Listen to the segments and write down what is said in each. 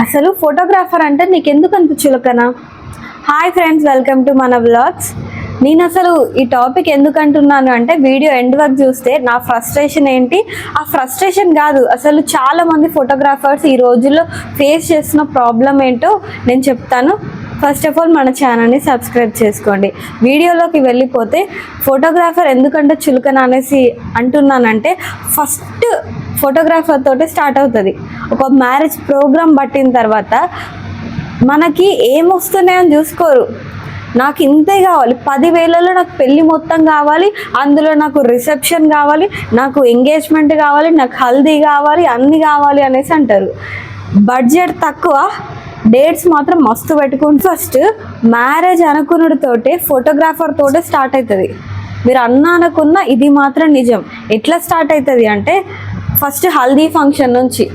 అసలు ఫోటోగ్రాఫర్ అంటే నీకెందుకు అంత చులకన? హాయ్ ఫ్రెండ్స్, వెల్కమ్ టు మన వ్లాగ్స్. నేను అసలు ఈ టాపిక్ ఎందుకు అంటున్నాను అంటే, వీడియో ఎండ్ వరకు చూస్తే నా ఫ్రస్ట్రేషన్ ఏంటి, ఆ ఫ్రస్ట్రేషన్ కాదు, అసలు చాలామంది ఫోటోగ్రాఫర్స్ ఈ రోజుల్లో ఫేస్ చేస్తున్న ప్రాబ్లం ఏంటో నేను చెప్తాను. ఫస్ట్ ఆఫ్ ఆల్ మన ఛానల్ని సబ్స్క్రైబ్ చేసుకోండి. వీడియోలోకి వెళ్ళిపోతే, ఫోటోగ్రాఫర్ ఎందుకంటే చులకన అనేసి అంటున్నానంటే, ఫస్ట్ ఫోటోగ్రాఫర్ తోటే స్టార్ట్ అవుతుంది. ఒక మ్యారేజ్ ప్రోగ్రామ్ పట్టిన తర్వాత మనకి ఏమొస్తున్నాయని చూసుకోరు. నాకు ఇంతే కావాలి, 10,000లో నాకు పెళ్ళి మొత్తం కావాలి, అందులో నాకు రిసెప్షన్ కావాలి, నాకు ఎంగేజ్మెంట్ కావాలి, నాకు హల్దీ కావాలి, అన్నీ కావాలి అనేసి అంటారు. బడ్జెట్ తక్కువ, డేట్స్ మాత్రం మస్తు పెట్టుకుంటూ ఫస్ట్ మ్యారేజ్ అనుకున్నతోటే ఫోటోగ్రాఫర్ తోటే స్టార్ట్ అవుతుంది. మీరు అనుకున్న ఇది మాత్రం నిజం. ఎట్లా స్టార్ట్ అవుతుంది అంటే, ఫస్ట్ హల్దీ ఫంక్షన్ నుంచి,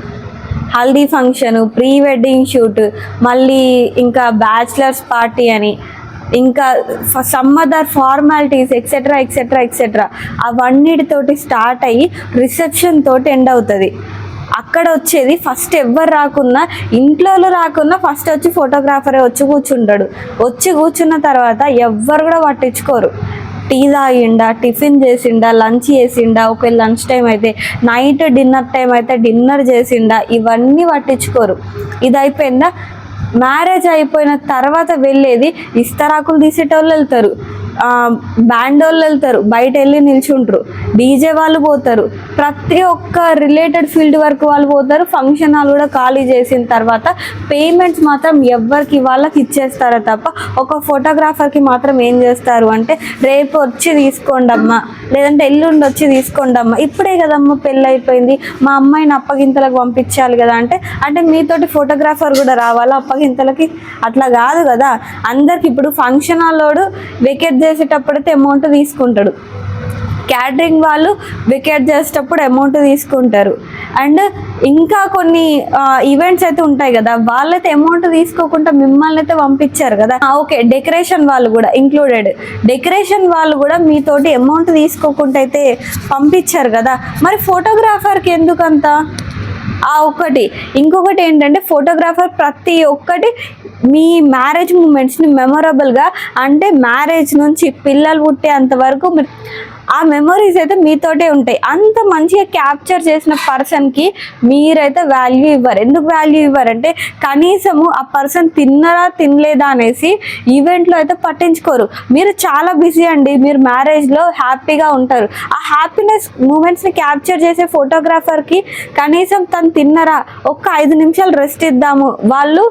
haldi function, pre wedding shoot, మళ్ళీ ఇంకా బ్యాచిలర్స్ పార్టీ అని, ఇంకా some other formalities etcetera etcetera etcetera, అవన్నిటితోటి స్టార్ట్ అయ్యి రిసెప్షన్ తోటి ఎండ్ అవుతుంది. అక్కడ వచ్చేది ఫస్ట్ ఎవ్వరు రాకున్నా, ఇంట్లో రాకున్నా ఫస్ట్ వచ్చి ఫోటోగ్రాఫరే వచ్చి కూర్చుంటాడు. వచ్చి కూర్చున్న తర్వాత ఎవ్వరు కూడా పట్టించుకోరు. టీ తాగిండా, టిఫిన్ చేసిండా, లంచ్ చేసిండా, ఒకవేళ లంచ్ టైం అయితే, నైట్ డిన్నర్ టైం అయితే డిన్నర్ చేసిండా, ఇవన్నీ పట్టించుకోరు. ఇది అయిపోయిందా, మ్యారేజ్ అయిపోయిన తర్వాత వెళ్ళేది ఇస్తరాకులు తీసేటోళ్ళు వెళ్తారు, బ్యాండ్ వాళ్ళు వెళ్తారు, బయట వెళ్ళి నిల్చుంటారు, డీజే వాళ్ళు పోతారు, ప్రతి ఒక్క రిలేటెడ్ ఫీల్డ్ వర్క్ వాళ్ళు పోతారు. ఫంక్షన్ హాల్ కూడా ఖాళీ చేసిన తర్వాత పేమెంట్స్ మాత్రం ఎవరికి వాళ్ళకి ఇచ్చేస్తారో తప్ప, ఒక ఫోటోగ్రాఫర్కి మాత్రం ఏం చేస్తారు అంటే, రేపు వచ్చి తీసుకోండి అమ్మా, లేదంటే ఎల్లుండి వచ్చి తీసుకోండి అమ్మా, ఇప్పుడే కదమ్మా పెళ్ళి అయిపోయింది, మా అమ్మాయిని అప్పగింతలకు పంపించాలి కదా అంటే మీతోటి ఫోటోగ్రాఫర్ కూడా రావాలా అప్పగింతలకి? అట్లా కాదు కదా. అందరికి ఇప్పుడు ఫంక్షన్ హాల్లోడు వెకేట్ చేసేటప్పుడైతే అమౌంట్ తీసుకుంటాడు, క్యాటరింగ్ వాళ్ళు వెకేట్ చేసేటప్పుడు అమౌంట్ తీసుకుంటారు, అండ్ ఇంకా కొన్ని ఈవెంట్స్ అయితే ఉంటాయి కదా, వాళ్ళైతే అమౌంట్ తీసుకోకుండా మిమ్మల్ని అయితే పంపించారు కదా. ఓకే, డెకరేషన్ వాళ్ళు కూడా ఇంక్లూడెడ్, డెకరేషన్ వాళ్ళు కూడా మీతోటి అమౌంట్ తీసుకోకుండా అయితే పంపించారు కదా. మరి ఫోటోగ్రాఫర్కి ఎందుకంత? ఒకటి. ఇంకొకటి ఏంటంటే, ఫోటోగ్రాఫర్ ప్రతి ఒక్కటి మీ మ్యారేజ్ మూమెంట్స్ని మెమొరబుల్గా, అంటే మ్యారేజ్ నుంచి పిల్లలు పుట్టేంత వరకు ఆ మెమొరీస్ అయితే మీతోటే ఉంటాయి. అంత మంచిగా క్యాప్చర్ చేసిన పర్సన్కి మీరైతే వాల్యూ ఇవ్వరు. ఎందుకు వాల్యూ ఇవ్వరంటే, కనీసము ఆ పర్సన్ తిన్నరా తినలేదా అనేసి ఈవెంట్లో అయితే పట్టించుకోరు. మీరు చాలా బిజీ అండి, మీరు మ్యారేజ్లో హ్యాపీగా ఉంటారు, ఆ హ్యాపీనెస్ మూమెంట్స్ని క్యాప్చర్ చేసే ఫోటోగ్రాఫర్కి కనీసం తను తిన్నరా, ఒక్క 5 నిమిషాలు రెస్ట్ ఇద్దాము, వాళ్ళు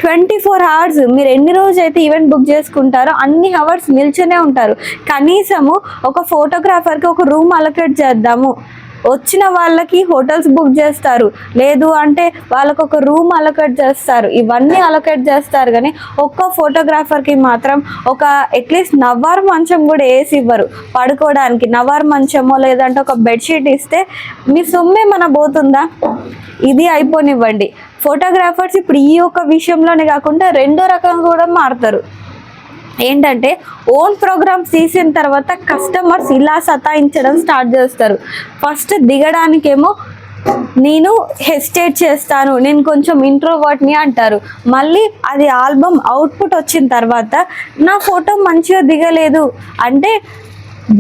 24 hours మీరు ఎన్ని రోజు అయితే ఈవెంట్ బుక్ చేసుకుంటారో అన్ని అవర్స్ నిల్చునే ఉంటారు. కనీసము ఒక ఫోటోగ్రాఫర్కి ఒక రూమ్ అలొకేట్ చేద్దాము, వచ్చిన వాళ్ళకి హోటల్స్ బుక్ చేస్తారు, లేదు అంటే వాళ్ళకు ఒక రూమ్ అలొకేట్ చేస్తారు, ఇవన్నీ అలొకేట్ చేస్తారు. కానీ ఒక్క ఫోటోగ్రాఫర్కి మాత్రం ఒక అట్లీస్ట్ నవ్వారు మంచం కూడా వేసి ఇవ్వరు పడుకోవడానికి. నవ్వారు మంచమో లేదంటే ఒక బెడ్షీట్ ఇస్తే మీ సొమ్మే మన పోతుందా? ఇది అయిపోనివ్వండి. ఫోటోగ్రాఫర్స్ ఇప్పుడు ఈ ఒక్క విషయంలోనే కాకుండా రెండో రకంగా కూడా మారుతారు. ఏంటంటే, ఓన్ ప్రోగ్రామ్స్ తీసిన తర్వాత కస్టమర్స్ ఇలా సతాయించడం స్టార్ట్ చేస్తారు. ఫస్ట్ దిగడానికేమో నేను హెసిటేట్ చేస్తాను, నేను కొంచెం ఇంట్రోవర్ట్ని అంటారు. మళ్ళీ అది ఆల్బమ్ అవుట్పుట్ వచ్చిన తర్వాత నా ఫోటో మంచిగా దిగలేదు అంటే,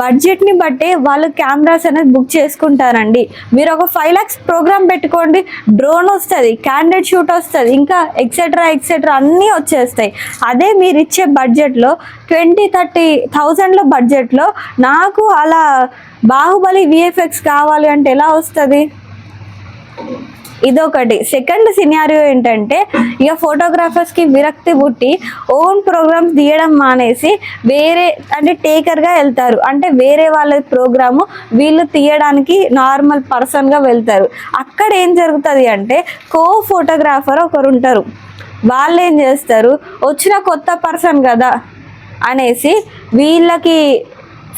బడ్జెట్ని బట్టి వాళ్ళు కెమెరాస్ అనేది బుక్ చేసుకుంటారండి. మీరు ఒక 5 lakhs ప్రోగ్రామ్ పెట్టుకోండి, డ్రోన్ వస్తుంది, క్యాండిడేట్ షూట్ వస్తుంది, ఇంకా ఎక్సెట్రా ఎక్సెట్రా అన్నీ వచ్చేస్తాయి. అదే మీరు ఇచ్చే బడ్జెట్లో 20-30,000 బడ్జెట్లో నాకు అలా బాహుబలి VFX కావాలి అంటే ఎలా వస్తుంది? ఇదొకటి. సెకండ్ సినారియో ఏంటంటే, ఇక ఫోటోగ్రాఫర్స్కి విరక్తి పుట్టి ఓన్ ప్రోగ్రామ్స్ తీయడం మానేసి వేరే అంటే టేకర్గా వెళ్తారు. అంటే వేరే వాళ్ళ ప్రోగ్రాము వీళ్ళు తీయడానికి నార్మల్ పర్సన్గా వెళ్తారు. అక్కడ ఏం జరుగుతుంది అంటే, కో ఫోటోగ్రాఫర్ ఒకరు ఉంటారు, వాళ్ళు ఏం చేస్తారు, వచ్చిన కొత్త పర్సన్ కదా అనేసి వీళ్ళకి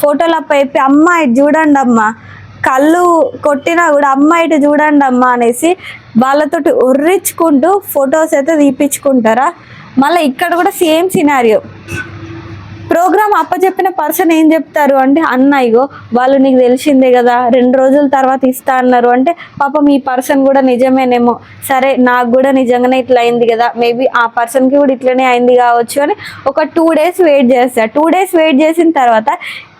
ఫోటోలు అప్పైపోయి, అమ్మాయి చూడండి అమ్మా, కళ్ళు కొట్టినా కూడా అమ్మాయి చూడండి అమ్మా అనేసి వాళ్ళతోటి ఉర్రించుకుంటూ ఫొటోస్ అయితే తీపించుకుంటారా. మళ్ళీ ఇక్కడ కూడా సేమ్ సినారియో, ప్రోగ్రామ్ అప్పచెప్పిన పర్సన్ ఏం చెప్తారు అంటే, అన్న ఇగో వాళ్ళు నీకు తెలిసిందే కదా 2 రోజుల తర్వాత ఇస్తా అన్నారు అంటే, పాపం ఈ పర్సన్ కూడా నిజమేనేమో, సరే నాకు కూడా నిజంగానే ఇట్లా అయింది కదా, మేబీ ఆ పర్సన్కి కూడా ఇట్లనే అయింది కావచ్చు అని ఒక 2 days వెయిట్ చేస్తారు. 2 days వెయిట్ చేసిన తర్వాత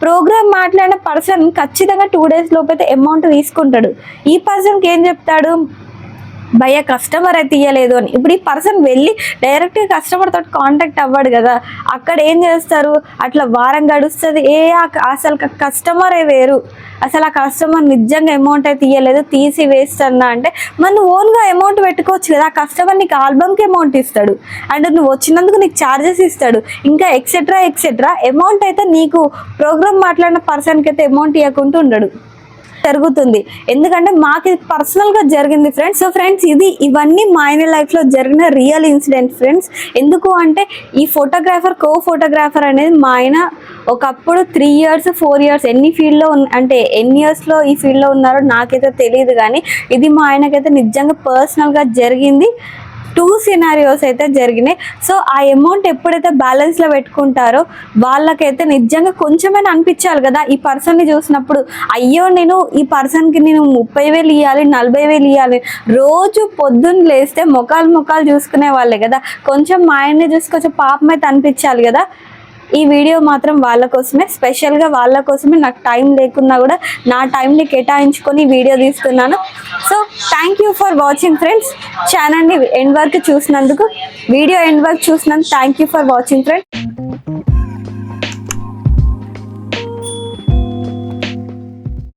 ప్రోగ్రామ్ మాట్లాడిన పర్సన్ ఖచ్చితంగా 2 days లోపైతే అమౌంట్ తీసుకుంటాడు. ఈ పర్సన్కి ఏం చెప్తాడు, భయ్య కస్టమర్ అయితే ఇయ్యలేదు అని. ఇప్పుడు ఈ పర్సన్ వెళ్ళి డైరెక్ట్గా కస్టమర్ తోటి కాంటాక్ట్ అవ్వడు కదా, అక్కడ ఏం చేస్తారు, అట్లా వారం గడుస్తుంది, అసలు కస్టమరే వేరు, అసలు ఆ కస్టమర్ నిజంగా అమౌంట్ అయితే ఇయ్యలేదు, తీసి వేస్తున్నా అంటే మనం ఓన్గా అమౌంట్ పెట్టుకోవచ్చు కదా. ఆ కస్టమర్ నీకు ఆల్బమ్కి అమౌంట్ ఇస్తాడు, అండ్ నువ్వు వచ్చినందుకు నీకు ఛార్జెస్ ఇస్తాడు, ఇంకా ఎక్సెట్రా అమౌంట్ అయితే నీకు ప్రోగ్రామ్ మాట్లాడిన పర్సన్కి అయితే అమౌంట్ ఇవ్వకుండా ఉండడు. జరుగుతుంది, ఎందుకంటే మాకు ఇది పర్సనల్గా జరిగింది ఫ్రెండ్స్. సో ఫ్రెండ్స్ ఇవన్నీ మా ఆయన లైఫ్లో జరిగిన రియల్ ఇన్సిడెంట్ ఫ్రెండ్స్. ఎందుకు అంటే ఈ కో ఫోటోగ్రాఫర్ అనేది మా ఆయన ఒకప్పుడు 3 years 4 years ఎన్ని ఫీల్డ్లో అంటే ఎన్ని ఇయర్స్లో ఈ ఫీల్డ్లో ఉన్నారో నాకైతే తెలియదు, కానీ ఇది మా ఆయనకైతే నిజంగా పర్సనల్గా జరిగింది. 2 scenarios అయితే జరిగినాయి. సో ఆ అమౌంట్ ఎప్పుడైతే బ్యాలెన్స్లో పెట్టుకుంటారో వాళ్ళకైతే నిజంగా కొంచెమైనా అనిపించాలి కదా, ఈ పర్సన్ని చూసినప్పుడు అయ్యో నేను ఈ పర్సన్కి నేను 30,000 ఇవ్వాలి 40,000 ఇవ్వాలి. రోజు పొద్దున్న లేస్తే ముఖాలు చూసుకునే వాళ్ళే కదా, కొంచెం మా ఆయన్ని చూసి కొంచెం పాపం అయితే అనిపించాలి కదా. ఈ వీడియో మాత్రం వాళ్ళ కోసమే, స్పెషల్గా వాళ్ళ కోసమే, నాకు టైం లేకున్నా కూడా నా టైంని కేటాయించుకొని వీడియో తీస్తున్నాను. So thank you for watching friends. ఛానల్ని ఎండ్ వరకు చూసినందుకు, వీడియో ఎండ్ వరకు చూసినందుకు thank you for watching friends.